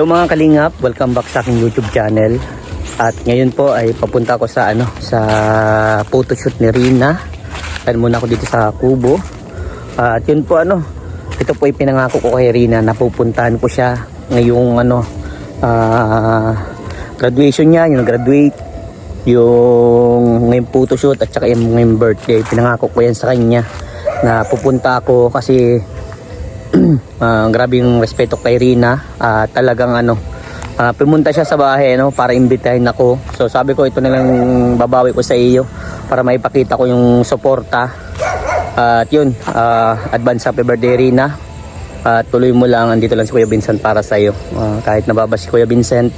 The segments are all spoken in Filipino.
Hello mga kalingap, welcome back sa aking YouTube channel. At ngayon po ay papunta ako sa sa photoshoot ni Rina. Dahil muna ako dito sa Kubo. At yun po ito po ay pinangako ko kay Rina na pupuntahan ko siya ngayong graduation niya, yung graduate, yung ngayong photoshoot at saka yung ngayong birthday. Pinangako ko yan sa kanya na pupunta ako kasi grabing respeto kay Rina. Talagang pumunta siya sa bahay para imbitahin ako. So sabi ko ito na lang babawi ko sa iyo para maipakita ko yung suporta. At yun, advance happy birthday Rina. Tuloy mo lang, andito lang si Kuya Vincent para sa iyo. Kahit nababas si Kuya Vincent,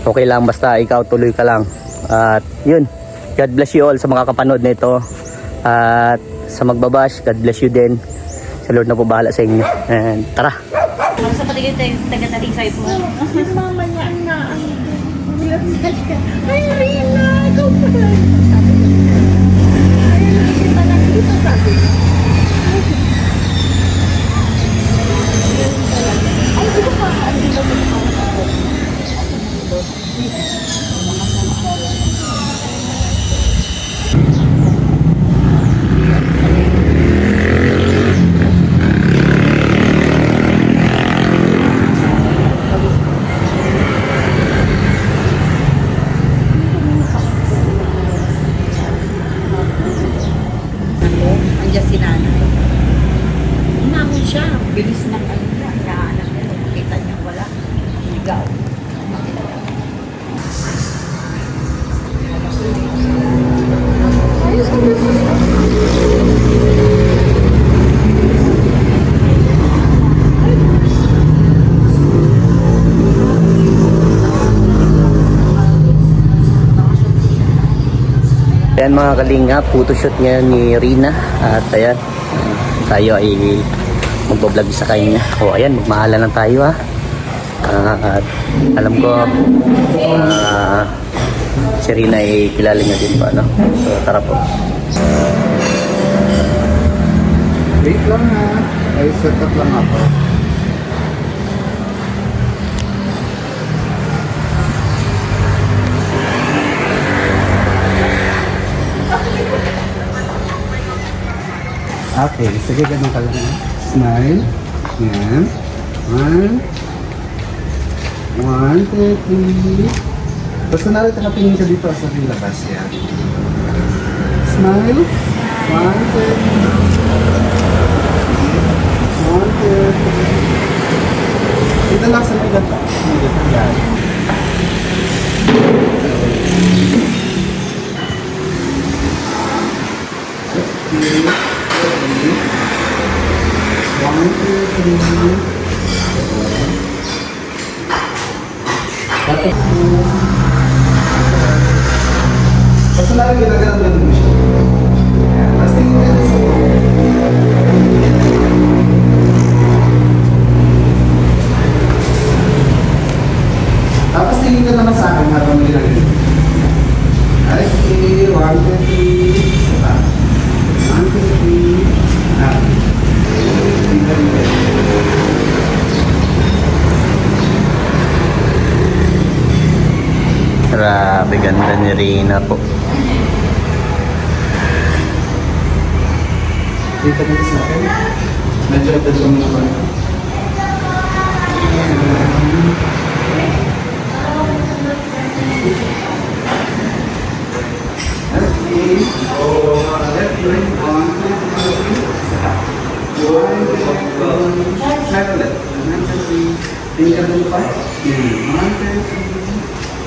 okay lang, basta ikaw tuloy ka lang. At yun, God bless you all sa mga kapanood nito. At sa magbabash, God bless you din. Sa Lord na po bahala sa inyo. And tara. Sa patigil taga-tating sa'yo po. Mama niya na ay Rina, ikaw pa ay nakikita na dito sabi ay di ko pa Andiyan si nanay. Umamon siya. Bilis ng inaanak niya. Makita niya wala. Ligaw. ayos ka ba? Ayan mga kalingap, photoshoot ngayon ni Rina. At ayan, tayo ay magbablog sa kanya. O ayan, magmahala lang tayo ha. At alam ko si Rina ay kilala niya din po So tara po. Wait lang ha. Ay set up lang ako. Okay, sige, ganun ka lang. Smile. Yan. One, two, three. Basta nakatingin ka dito sa labas yan. Smile. One, two, three. One, two, three. Dito lang sa mga dito. Yan. One, two, three. Basta na rin ginagalang mo siya. Basta tingin ka sa tapos tingin ka naman sa akin habang ginagalang. Ay, one, two, three. One, two, three. Grabe, ganda ni Rina po. Dito dito sa akin. Medyo ito sa mga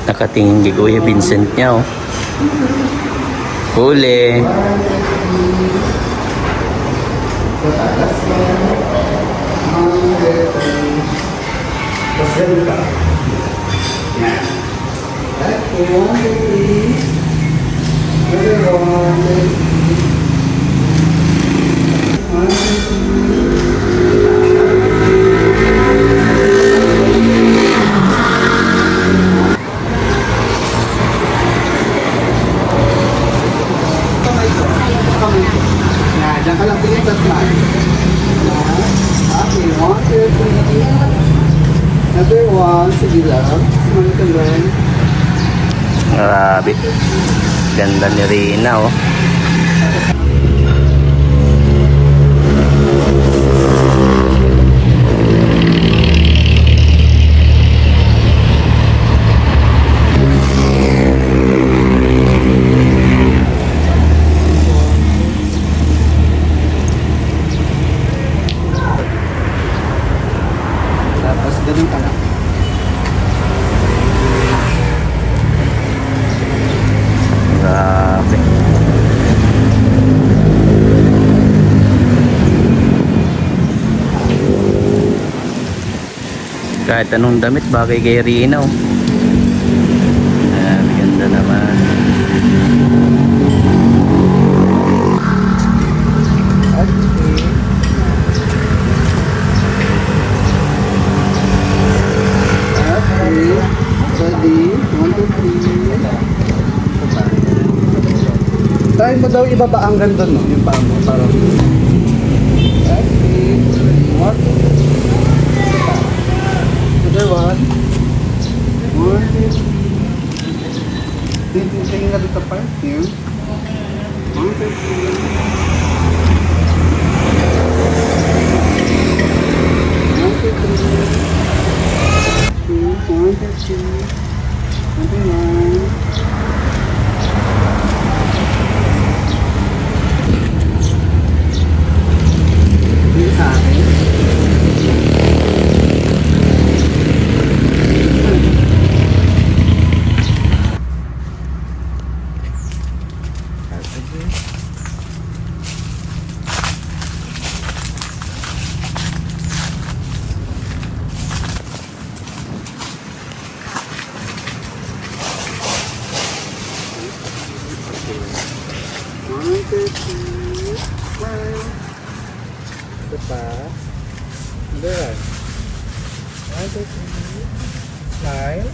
Nakatingin kay Kuya Vincent niya Huli. Tapos ganun ka. Yan. Okay, one, two, three. One, two, three. Diyan ka lang tingin, tas smile. Okay, one, two, three. Another one. Sige lang. Smile ka lang. Grabe. Ganda ni Rina, oh. Tapos ganun ka lang. Grabe. Kahit anong damit, bagay kay Rina, oh. Ayan, ganda naman. Okay. Okay. Ready? 1, 2, 3. Try mo daw ibaba ang ganda, no? Yung paa mo. Parang... Okay. 1, 2, 3. Another one. 1, 2, 3. Tingin na dito pa. Here. 1, 2, 3. Hindi sa akin. One, two, three, smile. Ito pa. There. 1, 2, 3. Smile.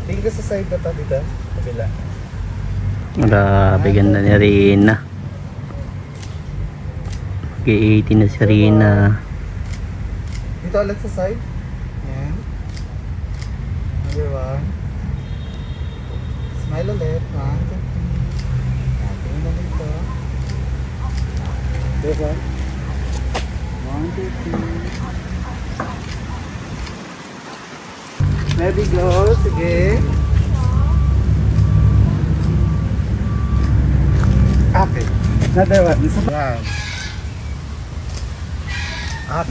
Tingin ka sa side na to dito. Kabila. Grabe, ganda ni Rina. Mag-80 na si Rina. Dito ulit sa side. Yan. Another one. Smile ulit. 1, 2, 3. Yan. Tingin na dito. Diba? 1, 2, 3. Ready, go. Sige. Okay. Another one. Yan. Up. Okay.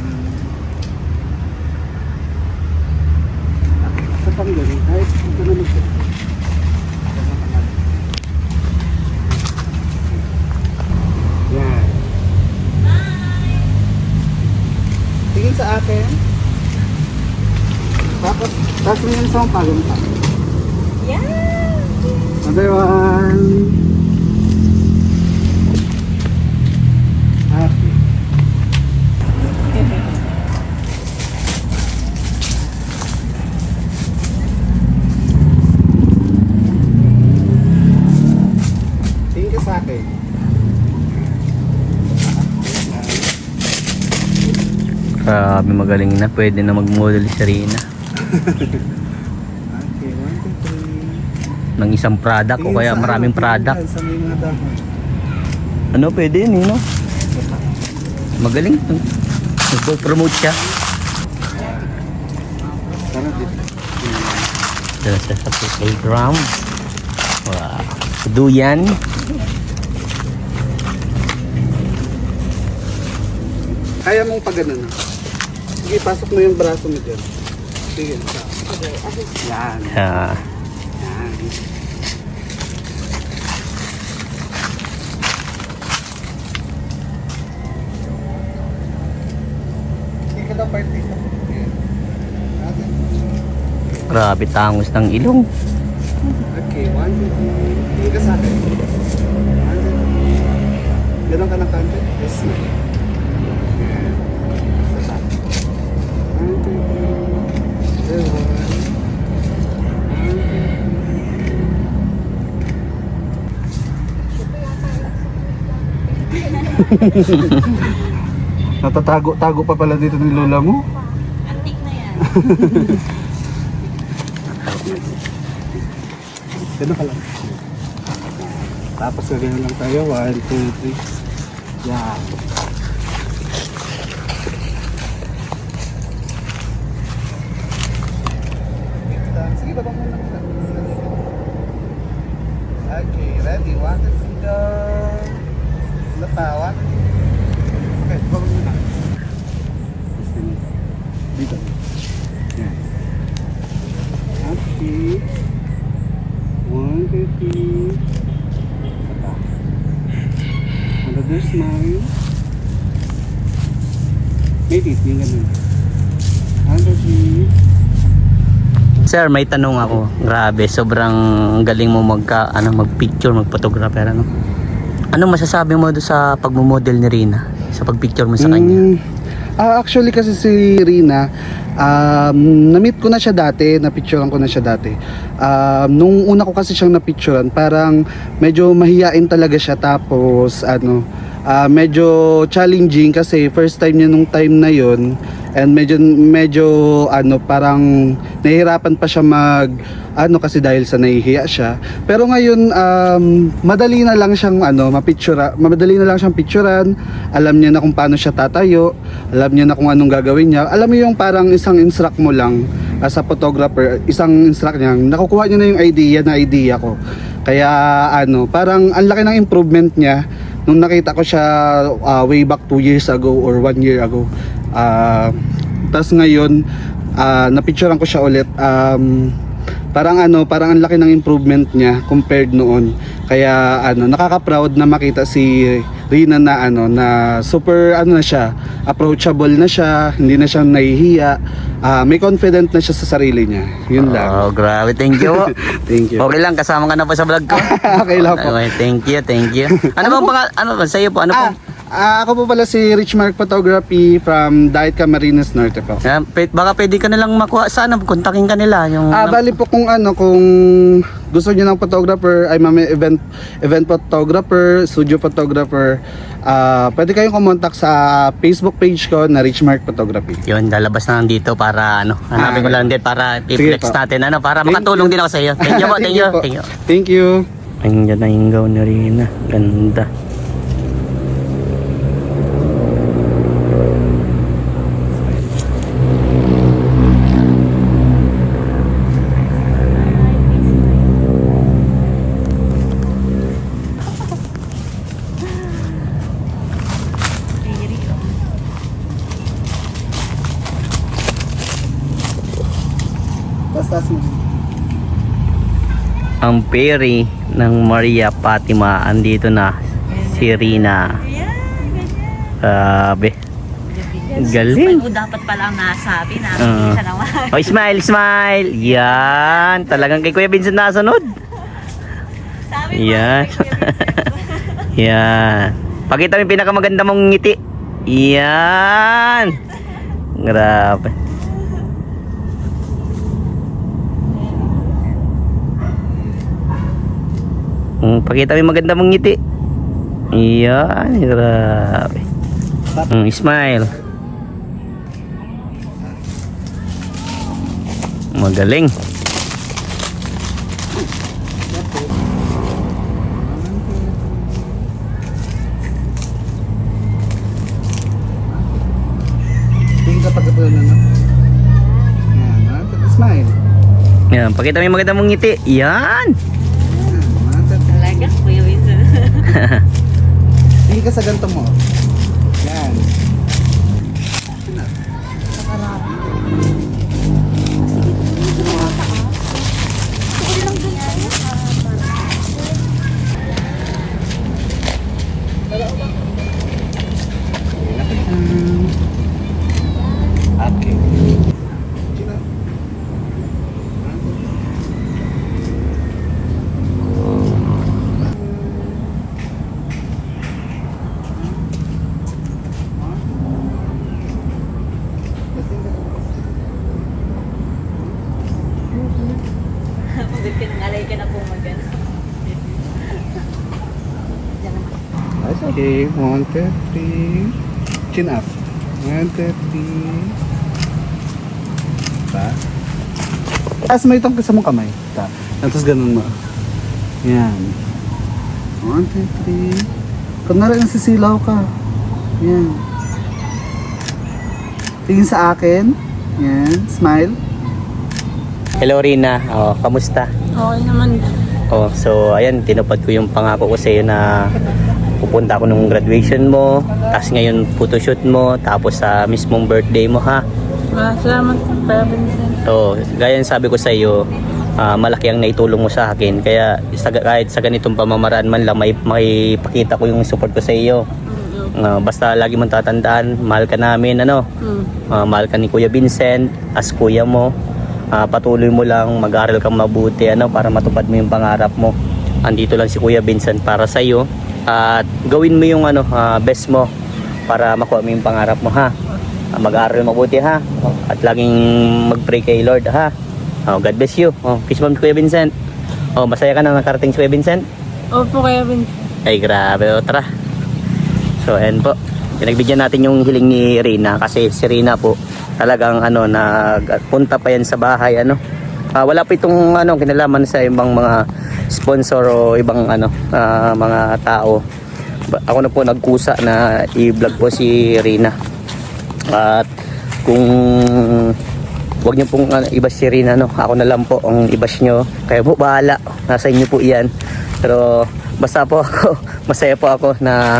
Sa panggaling. Kahit ito na mag- Yan. Tingin sa akin. Tapos mo yung isang pagong pa. Yeah! Another one. Okay. Tingin ka sa akin. Grabe, magaling na. Pwede na mag-model si Rina. Okay, 1, 2, 3. Ng isang product o kaya maraming product. Sa may mga dahon. Ano, pwede yun, no? Magaling. Nagpo-promote siya. Tara dito. Dala siya sa playground. Wow. Duyan. Kaya mong pag ano na. Sige, pasok mo yung braso mo dyan. Sige. Yan. Ah, Yan. Sige ka daw party ka. grabe, tangos ng ilong. Okay, 1, 2, 3. Hindi ka sa akin. 1, 2, 3. Ganon ka ng country? Yes, ma'am. Yan. Sa top. 1, 2, 3. There, 1, 2, 3. Natatago-tago pa pala dito ng lola mo. Antik na yan. Ganun ka lang. Tapos gagawin lang tayo. 1, 2, 3. Yan. Sige ba bang muna? Okay, ready? 1, 2, 3, go! Latawa. Okay, baba muna. Dito. Yan. Okay. 1, 2, 3. Sapa. Another smile. Maybe, yung ganun. 1, 2, 3. Sir, may tanong ako. Grabe, sobrang galing mo magpicture, magphotographer, ano? Anong masasabi mo doon sa pagmo-model ni Rina? Sa pagpicture mo sa kanya? Actually kasi si Rina, na-meet ko na siya dati, na-picturean ko na siya dati. Nung una ko kasi siyang na-picturean, parang medyo mahiyain talaga siya, tapos medyo challenging kasi first time niya nung time na yon, and medyo parang nahihirapan pa siya kasi dahil sa nahihiya siya. Pero ngayon madali na lang siyang madali na lang siyang picturean. Alam niya na kung paano siya tatayo, alam niya na kung anong gagawin niya. Alam mo yung parang isang instruct mo lang as a photographer, isang instruct niya, nakukuha niya na yung idea ko. Kaya parang ang laki ng improvement niya nung nakita ko siya way back 2 years ago or 1 year ago. Tas ngayon na-picturean ko siya ulit. Parang ang laki ng improvement niya compared noon. Kaya nakaka-proud na makita si Rina na super na siya, approachable na siya, hindi na siya nahihiya. May confident na siya sa sarili niya. Yun lang. Oh, grabe. Thank you. Thank you. Okay lang, kasama ka na po sa vlog ko. Okay lang po. Okay, thank you. Ano ba sa'yo po? Ako po pala si Richmark Photography from Diet Camarines Norte po. Baka pwede ka nalang makuha sana, kontakin ka nila yung Bali po kung gusto niyo ng photographer, ay event photographer, studio photographer, pwede kayong kumontak sa Facebook page ko na Richmark Photography. yun, lalabas na lang dito para hanapin ko lang din para i-flex po. natin para Thank makatulong you. din ako sa iyo. Thank you po, thank you. po. Thank you. Thank you. Ang na yung gown ni Rina. Ganda. Taas mo. Ang peri ng Maria Fatima, andito na si Rina. Grabe. Galing. Mo dapat palang nasabi na siya naman. Oh, smile, smile. Yan. Talagang kay Kuya Vincent nasunod. Sabi mo, Yan. Yan. Pakita mo yung pinakamaganda mong ngiti. Yan. Grabe. Pakita mo yung maganda mong ngiti. Yan. Grabe. Smile. Magaling. Tingin ka pag yan, smile. Yan, pakita mo yung maganda mong ngiti. Yan. Talaga, Kuya Vincent. Tingin ka sa ganito mo. Yan. Okay. Nalay ka na po mag-ano. Okay, 1, 2, 3. Chin up. 1, 2, 3. Ta. Taas mo itong sa mong kamay. Ta. Tapos ganun mo. Yan. 1, 2, 3. Kunwari nasisilaw ka. Yan. Tingin sa akin. Yan. Smile. Hello Rina, kamusta? Okay naman. So ayan, tinupad ko yung pangako ko sa iyo na pupunta ako nung graduation mo, tapos ngayon photoshoot mo, tapos sa mismong birthday mo ha. Salamat Kuya Vincent. Gaya ng sabi ko sa iyo, malaki ang naitulong mo sa akin. Kaya kahit sa ganitong pamamaraan man lang, may pakita ko yung support ko sa iyo. Basta lagi mong tatandaan, mahal ka namin, mahal ka ni Kuya Vincent, as kuya mo. Patuloy mo lang, mag-aral kang mabuti para matupad mo yung pangarap mo. Andito lang si Kuya Vincent para sa iyo. At gawin mo yung best mo para makuha mo yung pangarap mo ha. Mag-aral mabuti ha. At laging mag-pray kay Lord ha. God bless you. Kiss mo Kuya Vincent. Masaya ka na nakarating si Kuya Vincent? Opo Kuya Vincent. Ay grabe, tara. So ayan po, pinagbigyan natin yung hiling ni Rina kasi si Rina po talagang nagpunta pa yan sa bahay wala pa itong kinalaman sa ibang mga sponsor o ibang mga tao. Ako na po nagkusa na i-vlog po si Rina. At kung wag niyo pong i-bash si Rina ako na lang po ang i-bash nyo. Kaya po bahala, nasa inyo po yan. Pero basta po ako, masaya po ako na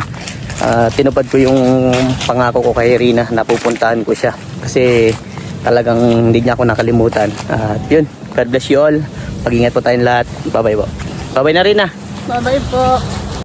tinupad ko yung pangako ko kay Rina na pupuntahan ko siya kasi talagang hindi niya ako nakalimutan. Yun, God bless you all. Pag-ingat po tayong lahat. Bye bye po. Bye bye na Rina. Bye-bye po.